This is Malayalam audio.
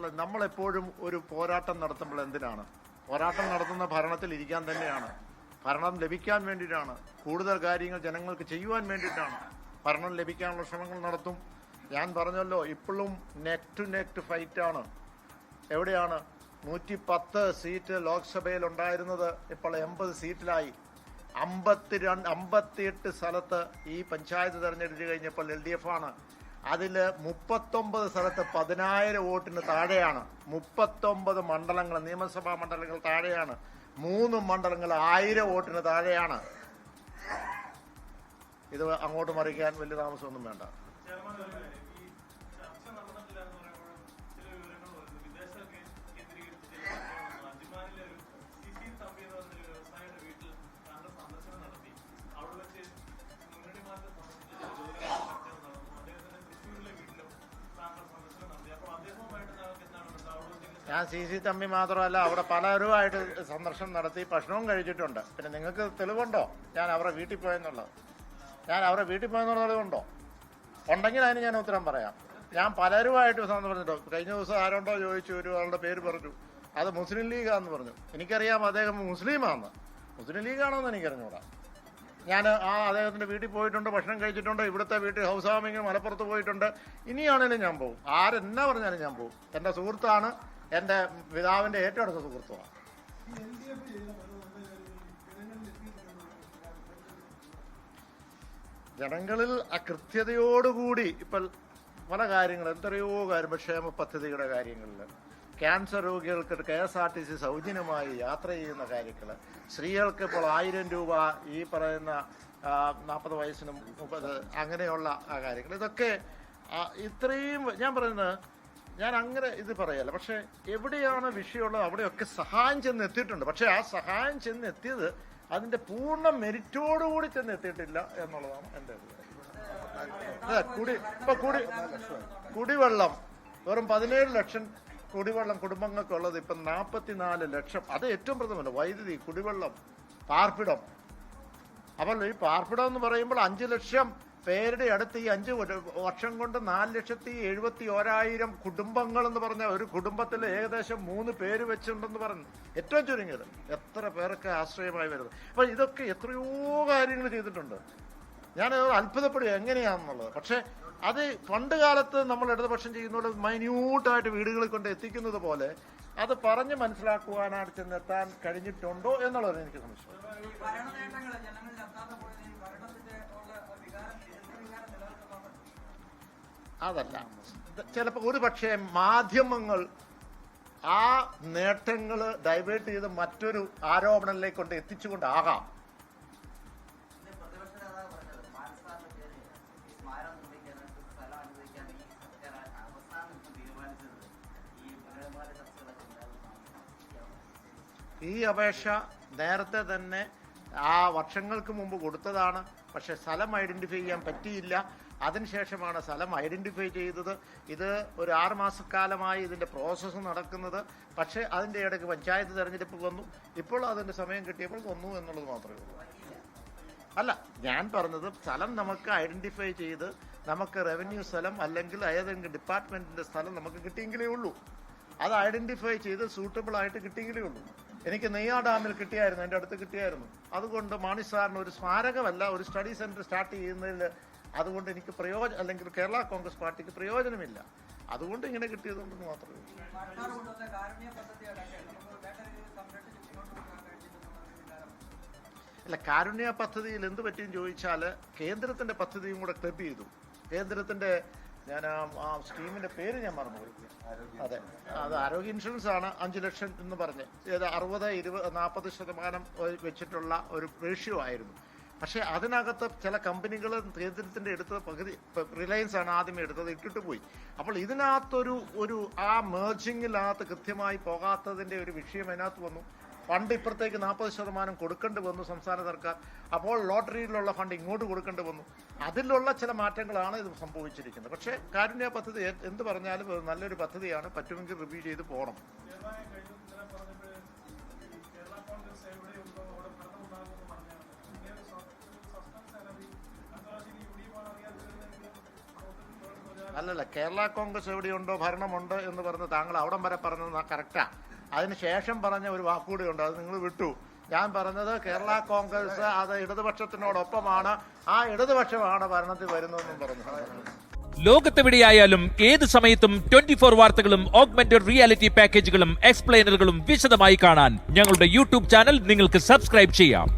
പറയാനുള്ളത്, നമ്മളെപ്പോഴും ഒരു പോരാട്ടം നടത്തുമ്പോൾ എന്തിനാണ്? പോരാട്ടം നടത്തുന്ന ഭരണത്തിൽ ഇരിക്കാൻ തന്നെയാണ്, ഭരണം ലഭിക്കാൻ വേണ്ടിയിട്ടാണ്, കൂടുതൽ കാര്യങ്ങൾ ജനങ്ങൾക്ക് ചെയ്യുവാൻ വേണ്ടിയിട്ടാണ്. ഭരണം ലഭിക്കാനുള്ള ശ്രമങ്ങൾ നടത്തും. ഞാൻ പറഞ്ഞല്ലോ, ഇപ്പോഴും നെക്ക് ടു നെക്ക് ഫൈറ്റാണ്. എവിടെയാണ് 110 സീറ്റ് ലോക്സഭയിൽ ഉണ്ടായിരുന്നത് ഇപ്പോൾ 80 സീറ്റിലായി. 58 സ്ഥലത്ത് ഈ പഞ്ചായത്ത് തെരഞ്ഞെടുപ്പ് കഴിഞ്ഞപ്പോൾ LDF ആണ്. അതിൽ 39 സ്ഥലത്ത് 10,000 വോട്ടിന് താഴെയാണ്. 39 മണ്ഡലങ്ങൾ, നിയമസഭാ മണ്ഡലങ്ങൾ താഴെയാണ്. 3 മണ്ഡലങ്ങൾ 1000 വോട്ടിന് താഴെയാണ്. ഇത് അങ്ങോട്ട് മറിക്കാൻ വലിയ താമസമൊന്നും വേണ്ട. ഞാൻ CC തമ്പി മാത്രമല്ല, അവിടെ പലരുമായിട്ട് സന്ദർശനം നടത്തി, ഭക്ഷണവും കഴിച്ചിട്ടുണ്ട്. പിന്നെ നിങ്ങൾക്ക് തെളിവുണ്ടോ ഞാൻ അവരുടെ വീട്ടിൽ പോയെന്നുള്ളത്? ഞാൻ അവരുടെ വീട്ടിൽ പോയെന്നുള്ള തെളിവുണ്ടോ? ഉണ്ടെങ്കിൽ അതിന് ഞാൻ ഉത്തരം പറയാം. ഞാൻ പലരുമായിട്ട് പറഞ്ഞിട്ടുണ്ട്. കഴിഞ്ഞ ദിവസം ആരോണ്ടോ ചോദിച്ചു, ഒരാളുടെ പേര് പറഞ്ഞു, അത് മുസ്ലിം ലീഗാന്ന് പറഞ്ഞു. എനിക്കറിയാം അദ്ദേഹം മുസ്ലിമാണെന്ന്. മുസ്ലിം ലീഗാണോന്ന് എനിക്കറിഞ്ഞൂടാ. ഞാൻ അദ്ദേഹത്തിൻ്റെ വീട്ടിൽ പോയിട്ടുണ്ട്, ഭക്ഷണം കഴിച്ചിട്ടുണ്ട്. ഇവിടുത്തെ വീട്ടിൽ ഹൗസ് വാമിങ് മലപ്പുറത്ത് പോയിട്ടുണ്ട്. ഇനിയാണേലും ഞാൻ പോകും. ആരെന്നാ പറഞ്ഞാലും ഞാൻ പോകും. എൻ്റെ സുഹൃത്താണ്, എൻ്റെ പിതാവിൻ്റെ ഏറ്റവും അടുത്ത സുഹൃത്തുമാണ്. ജനങ്ങളിൽ കൃത്യതയോടുകൂടി ഇപ്പോൾ പല കാര്യങ്ങൾ, എത്രയോ കാര്യം, ക്ഷേമ പദ്ധതിയുടെ കാര്യങ്ങളിൽ, ക്യാൻസർ രോഗികൾക്ക് KSRTC സൗജന്യമായി യാത്ര ചെയ്യുന്ന കാര്യങ്ങൾ, സ്ത്രീകൾക്ക് ഇപ്പോൾ 1000 രൂപ ഈ പറയുന്ന 40 വയസ്സിനും 30 അങ്ങനെയുള്ള ആ കാര്യങ്ങൾ, ഇതൊക്കെ ഇത്രയും ഞാൻ പറയുന്നത്, ഞാൻ അങ്ങനെ ഇത് പറയല്ല. പക്ഷെ എവിടെയാണ് വിഷയമുള്ളത് അവിടെയൊക്കെ സഹായം ചെന്നെത്തിയിട്ടുണ്ട്. പക്ഷെ ആ സഹായം ചെന്നെത്തിയത് അതിന്റെ പൂർണ്ണ മെരിറ്റോടുകൂടി ചെന്നെത്തിയിട്ടില്ല എന്നുള്ളതാണ് എൻ്റെ കുടിവെള്ളം വെറും 17 ലക്ഷം കുടിവെള്ളം കുടുംബങ്ങൾക്കുള്ളത് ഇപ്പം 44 ലക്ഷം. അത് ഏറ്റവും പ്രധാനമല്ല. വൈദ്യുതി, കുടിവെള്ളം, പാർപ്പിടം. അപ്പോൾ ഈ പാർപ്പിടം എന്ന് പറയുമ്പോൾ 5 ലക്ഷം പേരുടെ അടുത്ത് ഈ 5 വർഷം കൊണ്ട് 4,71,000 കുടുംബങ്ങൾ എന്ന് പറഞ്ഞ ഒരു കുടുംബത്തിൽ ഏകദേശം 3 പേര് വെച്ചിട്ടുണ്ടെന്ന് പറഞ്ഞു. ഏറ്റവും ചുരുങ്ങിയത് എത്ര പേർക്ക് ആശ്രയമായി വരുന്നത്. അപ്പോൾ ഇതൊക്കെ എത്രയോ കാര്യങ്ങൾ ചെയ്തിട്ടുണ്ട്. ഞാനത് അത്ഭുതപ്പെടുക എങ്ങനെയാണെന്നുള്ളത്. പക്ഷെ അത് പണ്ട് കാലത്ത് നമ്മൾ ഇടതുപക്ഷം ചെയ്യുന്നത് മൈന്യൂട്ടായിട്ട് വീടുകളിൽ കൊണ്ട് എത്തിക്കുന്നത് പോലെ അത് പറഞ്ഞ് മനസ്സിലാക്കുവാനായിട്ട് ചെന്നെത്താൻ കഴിഞ്ഞിട്ടുണ്ടോ എന്നുള്ളത് എനിക്ക് സംശയം. അതല്ല, ചിലപ്പോൾ ഒരു പക്ഷേ മാധ്യമങ്ങൾ ആ നേട്ടങ്ങൾ ഡൈവേർട്ട് ചെയ്ത് മറ്റൊരു ആരോപണത്തിലേക്ക് കൊണ്ട് എത്തിച്ചുകൊണ്ടാകാം. ഈ അപേക്ഷ നേരത്തെ തന്നെ വർഷങ്ങൾക്ക് മുമ്പ് കൊടുത്തതാണ്. പക്ഷെ സ്ഥലം ഐഡന്റിഫൈ ചെയ്യാൻ പറ്റിയില്ല. അതിനുശേഷമാണ് സ്ഥലം ഐഡന്റിഫൈ ചെയ്തത്. ഇത് ഒരു 6 മാസക്കാലമായി ഇതിൻ്റെ പ്രോസസ്സ് നടക്കുന്നത്. പക്ഷേ അതിൻ്റെ ഇടയ്ക്ക് പഞ്ചായത്ത് തെരഞ്ഞെടുപ്പ് വന്നു. ഇപ്പോൾ അതിൻ്റെ സമയം കിട്ടിയപ്പോൾ വന്നു എന്നുള്ളത് മാത്രമേ ഉള്ളൂ. അല്ല, ഞാൻ പറഞ്ഞത് സ്ഥലം നമുക്ക് ഐഡന്റിഫൈ ചെയ്ത് നമുക്ക് റവന്യൂ സ്ഥലം അല്ലെങ്കിൽ ഏതെങ്കിലും ഡിപ്പാർട്ട്മെൻറ്റിൻ്റെ സ്ഥലം നമുക്ക് കിട്ടിയെങ്കിലേ ഉള്ളൂ. അത് ഐഡന്റിഫൈ ചെയ്ത് സൂട്ടബിൾ ആയിട്ട് കിട്ടിയെങ്കിലേ ഉള്ളൂ. എനിക്ക് നെയ്യാർ ഡാമിൽ കിട്ടിയായിരുന്നു, എൻ്റെ അടുത്ത് കിട്ടിയായിരുന്നു. അതുകൊണ്ട് മാണി സാറിന് ഒരു സ്മാരകമല്ല, ഒരു സ്റ്റഡി സെൻറ്റർ സ്റ്റാർട്ട് ചെയ്യുന്നതിൽ അതുകൊണ്ട് എനിക്ക് പ്രയോജനം, അല്ലെങ്കിൽ കേരള കോൺഗ്രസ് പാർട്ടിക്ക് പ്രയോജനമില്ല. അതുകൊണ്ട് ഇങ്ങനെ കിട്ടിയതുകൊണ്ടെന്ന് മാത്രമേ ഉള്ളൂ. അല്ല, കാരുണ്യ പദ്ധതിയിൽ എന്ത് പറ്റിയെന്ന് ചോദിച്ചാൽ കേന്ദ്രത്തിൻ്റെ പദ്ധതിയും കൂടെ ക്ലബ് ചെയ്തു. കേന്ദ്രത്തിൻ്റെ, ഞാൻ ആ സ്കീമിൻ്റെ പേര് ഞാൻ മറന്നുപോയി. അതെ, അത് ആരോഗ്യ ഇൻഷുറൻസ് ആണ്. 5 ലക്ഷം എന്ന് പറഞ്ഞ് 60-40% വെച്ചിട്ടുള്ള ഒരു റേഷ്യോ ആയിരുന്നു. പക്ഷേ അതിനകത്ത് ചില കമ്പനികൾ കേന്ദ്രത്തിൻ്റെ എടുത്തത് പകുതി, റിലയൻസ് ആണ് ആദ്യമേ എടുത്തത്, ഇട്ടിട്ട് പോയി. അപ്പോൾ ഇതിനകത്തൊരു ആ മേർജിങ്ങിനകത്ത് കൃത്യമായി പോകാത്തതിൻ്റെ ഒരു വിഷയം അതിനകത്ത് വന്നു. ഫണ്ട് ഇപ്പുറത്തേക്ക് 40% കൊടുക്കേണ്ടി വന്നു സംസ്ഥാന സർക്കാർ. അപ്പോൾ ലോട്ടറിയിലുള്ള ഫണ്ട് ഇങ്ങോട്ട് കൊടുക്കേണ്ടി വന്നു. അതിലുള്ള ചില മാറ്റങ്ങളാണ് ഇത് സംഭവിച്ചിരിക്കുന്നത്. പക്ഷേ കാരുണ്യ പദ്ധതി എന്ത് പറഞ്ഞാലും നല്ലൊരു പദ്ധതിയാണ്. പറ്റുമെങ്കിൽ റിവ്യൂ ചെയ്ത് പോകണം. അല്ലല്ല, കേരള കോൺഗ്രസ് എവിടെയുണ്ടോ ഭരണമുണ്ട് എന്ന് പറഞ്ഞ് താങ്കൾ അവിടം വരെ പറഞ്ഞത് കറക്റ്റാ. അതിനുശേഷം പറഞ്ഞ ഒരു വാക്കുകൂടി ഉണ്ട്, അത് നിങ്ങൾ വിട്ടു. ഞാൻ പറഞ്ഞത് കേരള കോൺഗ്രസ് അത് ഇടതുപക്ഷത്തിനോടൊപ്പമാണ്, ആ ഇടതുപക്ഷമാണ് ഭരണത്തിൽ വരുന്നതെന്നും പറഞ്ഞു. ലോകത്തെവിടെയായാലും ഏത് സമയത്തും 24 വാർത്തകളും ഓഗ്മെന്റഡ് റിയാലിറ്റി പാക്കേജുകളും എക്സ്പ്ലെയിനറുകളും വിശദമായി കാണാൻ ഞങ്ങളുടെ യൂട്യൂബ് ചാനൽ നിങ്ങൾക്ക് സബ്സ്ക്രൈബ് ചെയ്യാം.